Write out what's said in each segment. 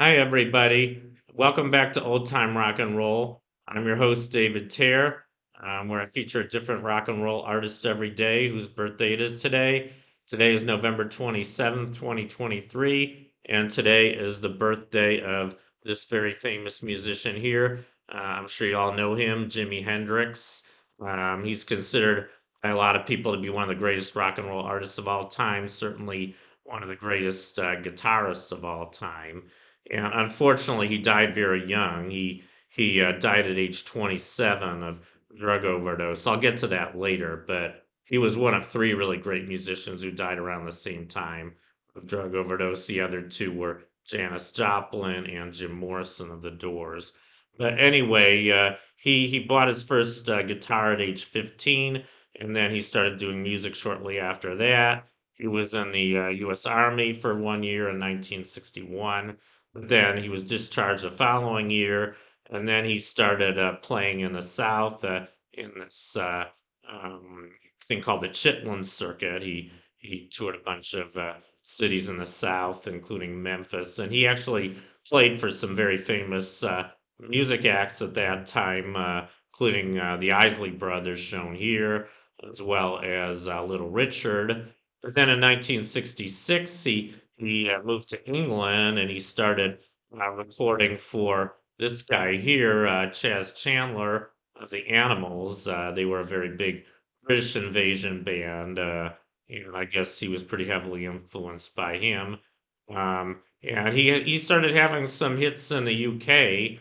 Hi, everybody. Welcome back to Old Time Rock and Roll. I'm your host, David Tear, where I feature a different rock and roll artist every day whose birthday it is today. Today is November 27th, 2023, and today is the birthday of this very famous musician here. I'm sure you all know him, Jimi Hendrix. He's considered by a lot of people to be one of the greatest rock and roll artists of all time, certainly one of the greatest guitarists of all time. And unfortunately, he died very young. He died at age 27 of drug overdose. I'll get to that later, but he was one of three really great musicians who died around the same time of drug overdose. The other two were Janis Joplin and Jim Morrison of the Doors. But anyway, he bought his first guitar at age 15, and then he started doing music shortly after that. He was in the U.S. Army for 1 year in 1961. But then he was discharged the following year, and then he started playing in the South in this thing called the Chitlin Circuit. He toured a bunch of cities in the South, including Memphis, and he actually played for some very famous music acts at that time, including the Isley Brothers, shown here, as well as Little Richard. But then in 1966, he moved to England and he started recording for this guy here, Chaz Chandler of the Animals. They were a very big British invasion band, and I guess he was pretty heavily influenced by him. And he started having some hits in the UK,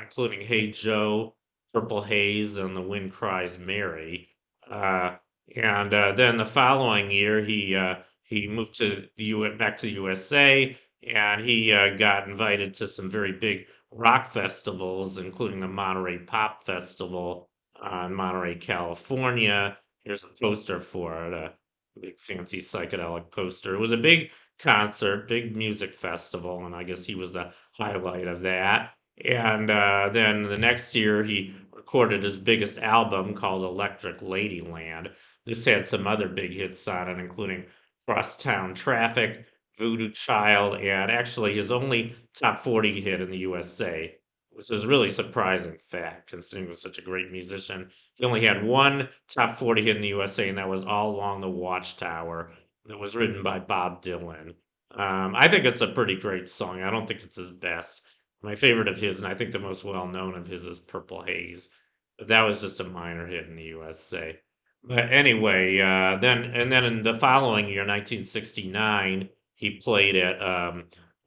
including "Hey Joe," "Purple Haze," and "The Wind Cries Mary." Uh, and then the following year, he moved to back to the USA, and he got invited to some very big rock festivals, including the Monterey Pop Festival in Monterey, California. Here's a poster for it, a big fancy psychedelic poster. It was a big concert, big music festival, and I guess he was the highlight of that. And then the next year, he recorded his biggest album called Electric Ladyland. This had some other big hits on it, including Crosstown Traffic, Voodoo Child, and actually his only top 40 hit in the USA, which is really surprising fact considering he was such a great musician. He only had one top 40 hit in the USA, and that was All Along the Watchtower. That was written by Bob Dylan. I think it's a pretty great song. I don't think it's his best. My favorite of his, and I think the most well known of his, is Purple Haze. But that was just a minor hit in the USA. But anyway, then in the following year, 1969, he played at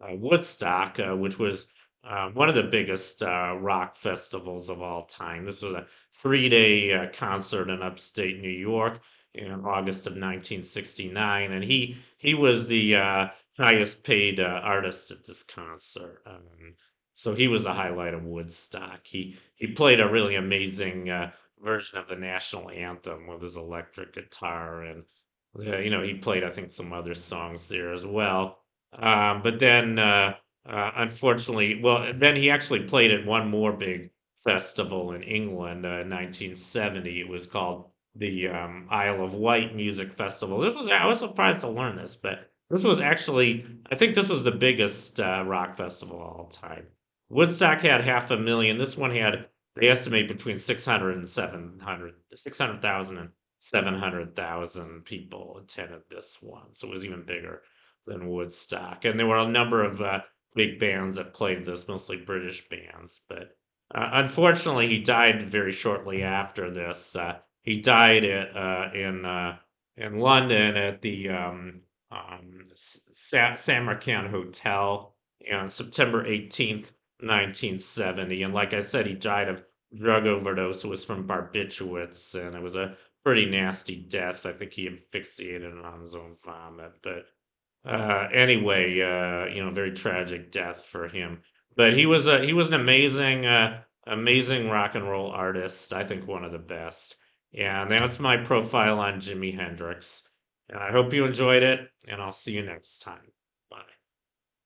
Woodstock, which was one of the biggest rock festivals of all time. This was a 3-day concert in upstate New York in August of 1969, and he was the highest paid artist at this concert. So he was the highlight of Woodstock. He played a really amazing version of the national anthem with his electric guitar, and he played I think some other songs there as well. But then unfortunately, well, then he actually played at one more big festival in England in 1970. It was called the Isle of Wight Music Festival. I was surprised to learn this, but this was actually, I think this was the biggest rock festival of all time. Woodstock had 500,000. This one had, they estimate, between 600 and 700, 600,000 and 700,000 people attended this one. So it was even bigger than Woodstock. And there were a number of big bands that played this, mostly British bands. But unfortunately, he died very shortly after this. He died in London at the Samarkand Hotel on September 18th, 1970. And like I said, he died of drug overdose. It was from barbiturates, and it was a pretty nasty death. I think he asphyxiated on his own vomit. But anyway, very tragic death for him. But he was an amazing rock and roll artist. I think one of the best. And that's my profile on Jimi Hendrix. And I hope you enjoyed it, and I'll see you next time.